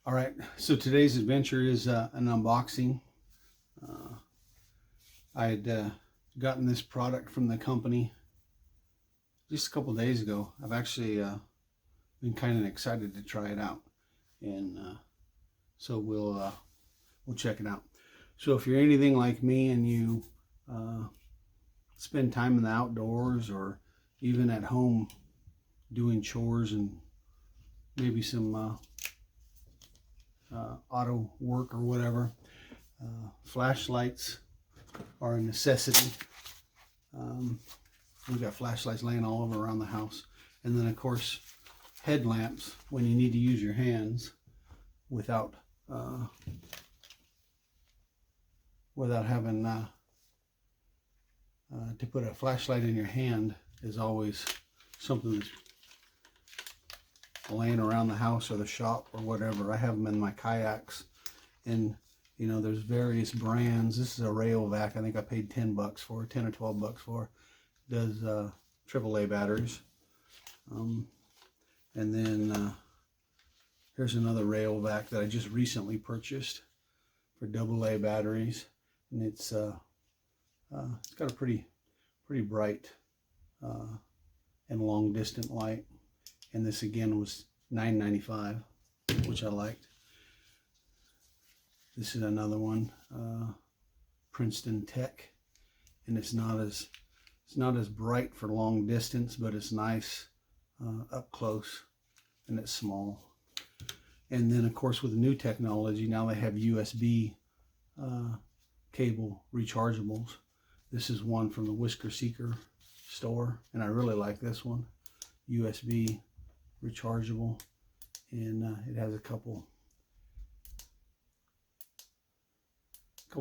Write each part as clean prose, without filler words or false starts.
All right, so today's adventure is an unboxing. I had gotten this product from the company just a couple days ago. I've actually been kind of excited to try it out, and so we'll check it out. So if you're anything like me and you spend time in the outdoors or even at home doing chores and maybe some auto work or whatever, flashlights are a necessity. We've got flashlights laying all over around the house, and then of course headlamps when you need to use your hands without having to put a flashlight in your hand is always something that's laying around the house or the shop or whatever. I have them in my kayaks, and you know, there's various brands. This is a Rayovac. I think I paid 10 bucks for, 10 or 12 bucks for. Does AAA batteries. And then here's another Rayovac that I just recently purchased for AA batteries, and it's got a pretty bright and long distance light. And this again was $9.95, which I liked. This is another one, Princeton Tech, and it's not as bright for long distance, but it's nice up close, and it's small. And then of course with the new technology, now they have USB cable rechargeables. This is one from the Whisker Seeker store, and I really like this one, USB rechargeable, and it has a couple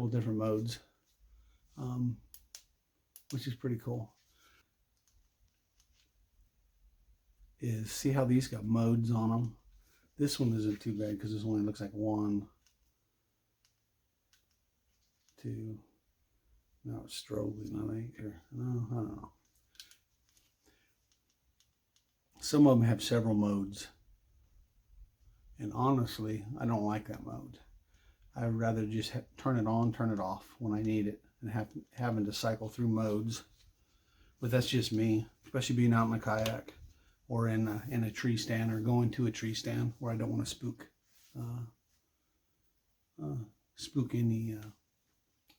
different modes, which is pretty cool. See how these got modes on them? This one isn't too bad because this only looks like 1, 2. Now it's strobing, I think, or no, I don't know. Some of them have several modes, and honestly, I don't like that mode. I'd rather just turn it on, turn it off when I need it, and having to cycle through modes. But that's just me, especially being out in a kayak or in a tree stand, or going to a tree stand where I don't want to spook any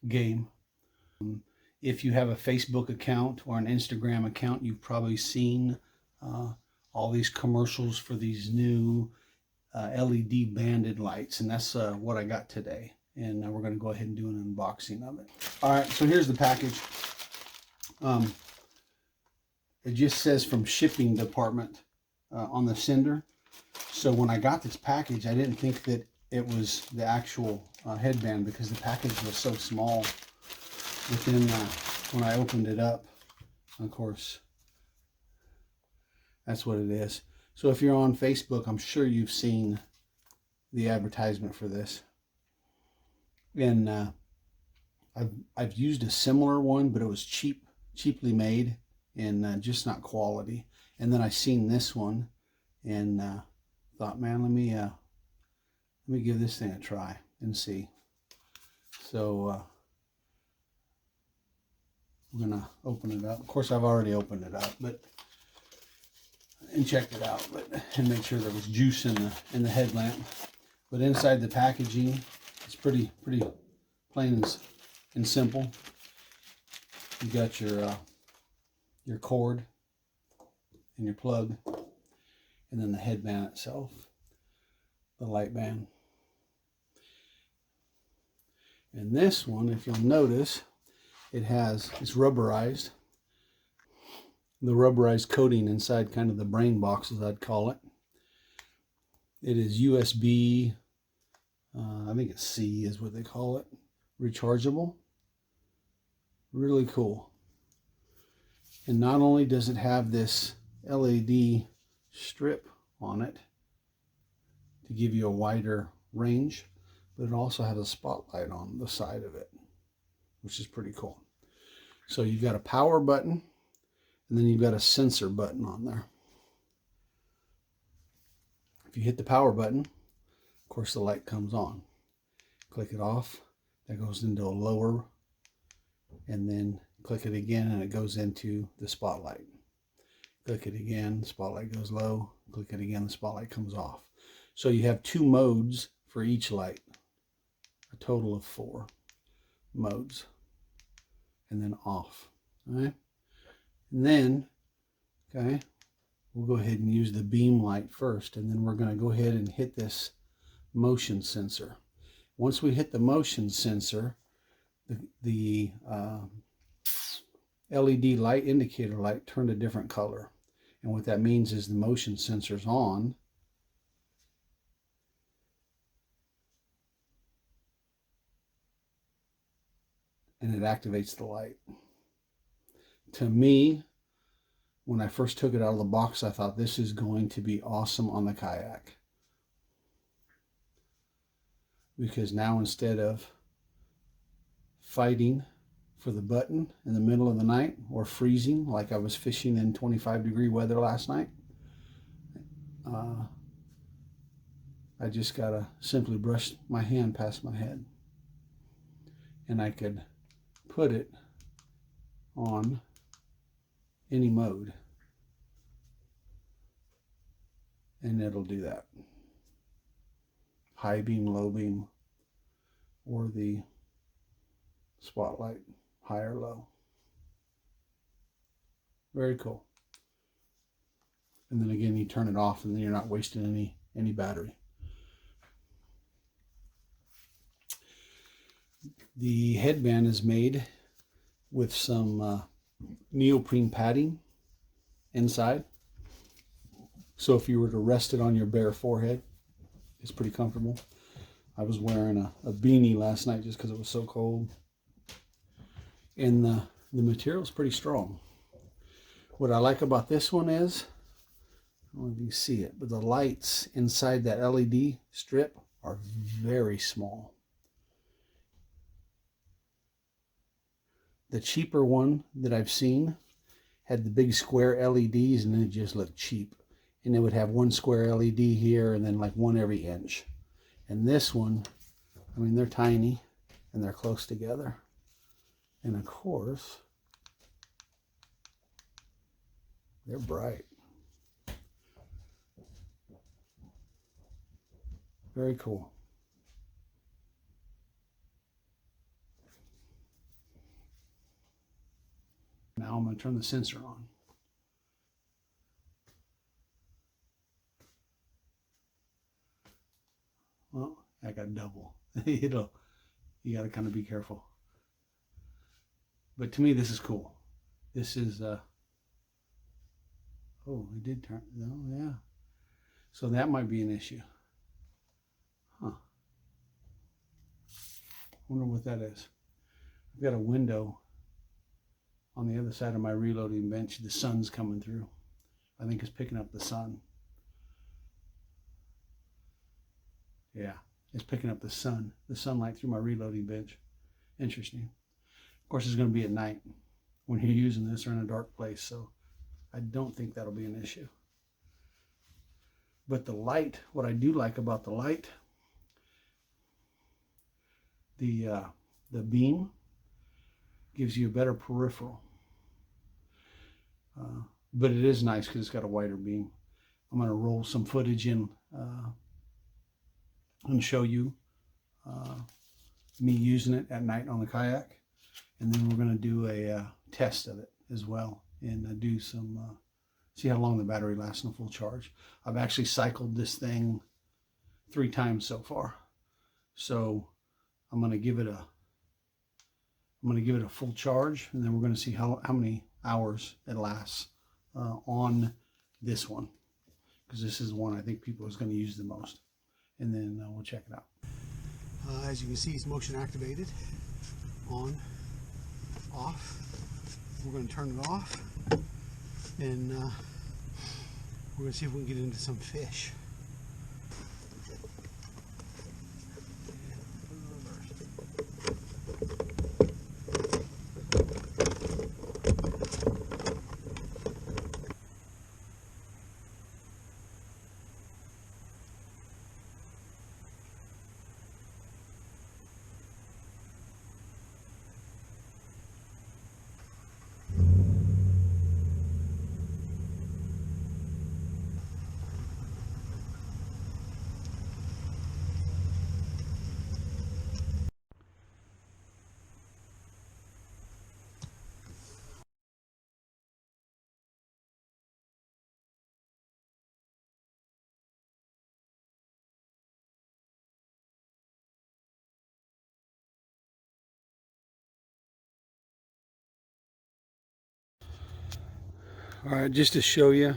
game. If you have a Facebook account or an Instagram account, you've probably seen all these commercials for these new LED banded lights, and that's what I got today, and we're going to go ahead and do an unboxing of it. All right, so here's the package. It just says from shipping department on the sender. So when I got this package, I didn't think that it was the actual headband, because the package was so small within when I opened it up. Of course, that's what it is. So if you're on Facebook, I'm sure you've seen the advertisement for this. And I've used a similar one, but it was cheaply made, and just not quality. And then I seen this one and thought, man, let me give this thing a try and see. So I'm gonna open it up. Of course, I've already opened it up, and checked it out, and make sure there was juice in the headlamp. But inside the packaging, it's pretty plain and simple. You got your cord and your plug, and then the headband itself, the light band. And this one, if you'll notice, it's rubberized. The rubberized coating inside kind of the brain box, as I'd call it. It is USB, I think it's C is what they call it, rechargeable. Really cool. And not only does it have this LED strip on it to give you a wider range, but it also has a spotlight on the side of it, which is pretty cool. So you've got a power button, and then you've got a sensor button on there. If you hit the power button, of course the light comes on. Click it off, that goes into a lower, and then click it again and it goes into the spotlight. Click it again, the spotlight goes low. Click it again, the spotlight comes off. So you have 2 modes for each light, a total of 4 modes, and then off. All right, and then, okay, we'll go ahead and use the beam light first, and then we're going to go ahead and hit this motion sensor. Once we hit the motion sensor, the LED light indicator light turned a different color. And what that means is the motion sensor's on. And it activates the light. To me, when I first took it out of the box, I thought this is going to be awesome on the kayak. Because now instead of fighting for the button in the middle of the night or freezing like I was fishing in 25-degree weather last night, I just gotta simply brush my hand past my head, and I could put it on any mode and it'll do that. High beam, low beam, or the spotlight, high or low. Very cool. And then again, you turn it off and then you're not wasting any battery. The headband is made with some neoprene padding inside. So if you were to rest it on your bare forehead, it's pretty comfortable. I was wearing a beanie last night just because it was so cold. And the material is pretty strong. What I like about this one is, I don't know if you can see it, but the lights inside that LED strip are very small. The cheaper one that I've seen had the big square LEDs and it just looked cheap. And it would have one square LED here and then like one every inch. And this one, I mean, they're tiny and they're close together. And of course, they're bright. Very cool. Now I'm going to turn the sensor on. Well, I got double. You got to kind of be careful. But to me, this is cool. This is, oh, it did turn, no, yeah. So that might be an issue. Huh. I wonder what that is. I've got a window on the other side of my reloading bench. The sun's coming through. I think it's picking up the sun. Yeah, it's picking up the sunlight through my reloading bench. Interesting. Of course, it's going to be at night when you're using this or in a dark place, so I don't think that'll be an issue. But the light, what I do like about the light, the beam gives you a better peripheral. But it is nice because it's got a wider beam. I'm going to roll some footage in and show you me using it at night on the kayak. And then we're going to do a test of it as well and do some, see how long the battery lasts in a full charge. I've actually cycled this thing 3 times so far. So I'm going to give it a full charge, and then we're going to see how many hours it lasts on this one, because this is the one I think people is going to use the most. And then we'll check it out. As you can see, it's motion activated. On, off. We're going to turn it off, and we're going to see if we can get into some fish. All right, just to show you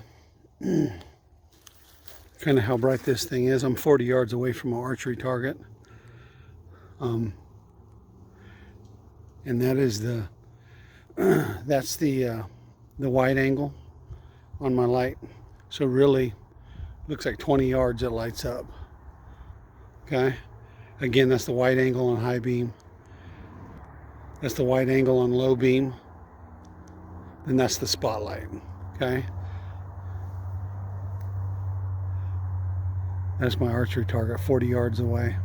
kind of how bright this thing is, I'm 40 yards away from my archery target. And that is that's the wide angle on my light. So really looks like 20 yards it lights up. Okay, again, that's the wide angle on high beam, that's the wide angle on low beam, and that's the spotlight. Okay, that's my archery target 40 yards away.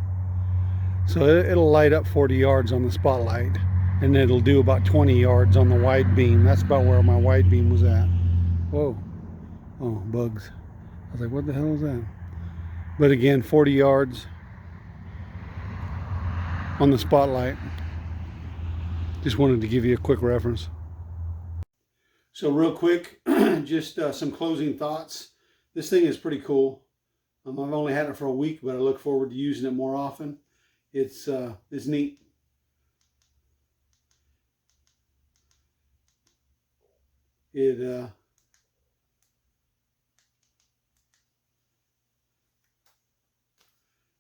So it'll light up 40 yards on the spotlight, and it'll do about 20 yards on the wide beam. That's about where my wide beam was at. Whoa, oh, bugs. I was like, what the hell is that? But again, 40 yards on the spotlight. Just wanted to give you a quick reference. So real quick, just some closing thoughts. This thing is pretty cool. I've only had it for a week, but I look forward to using it more often. It's neat. It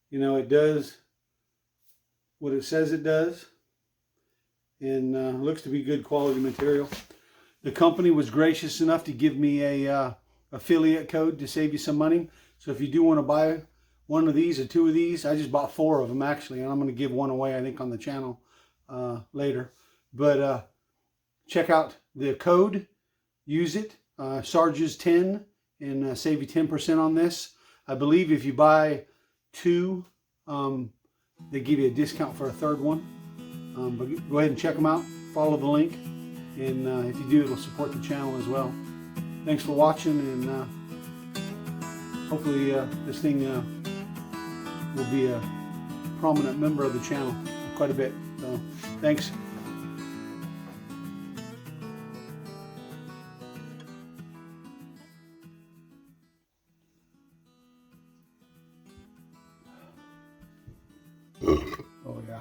you know, it does what it says it does, and looks to be good quality material. The company was gracious enough to give me a affiliate code to save you some money. So if you do want to buy one of these or two of these, I just bought 4 of them actually, and I'm going to give one away, I think, on the channel later. But check out the code, use it, Sarges 10, and save you 10% on this. I believe if you buy 2, they give you a discount for a 3rd one. But go ahead and check them out, follow the link, and if you do, it'll support the channel as well. Thanks for watching, and hopefully this thing will be a prominent member of the channel quite a bit. So thanks. Oh yeah,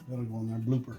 that'll go on there, blooper.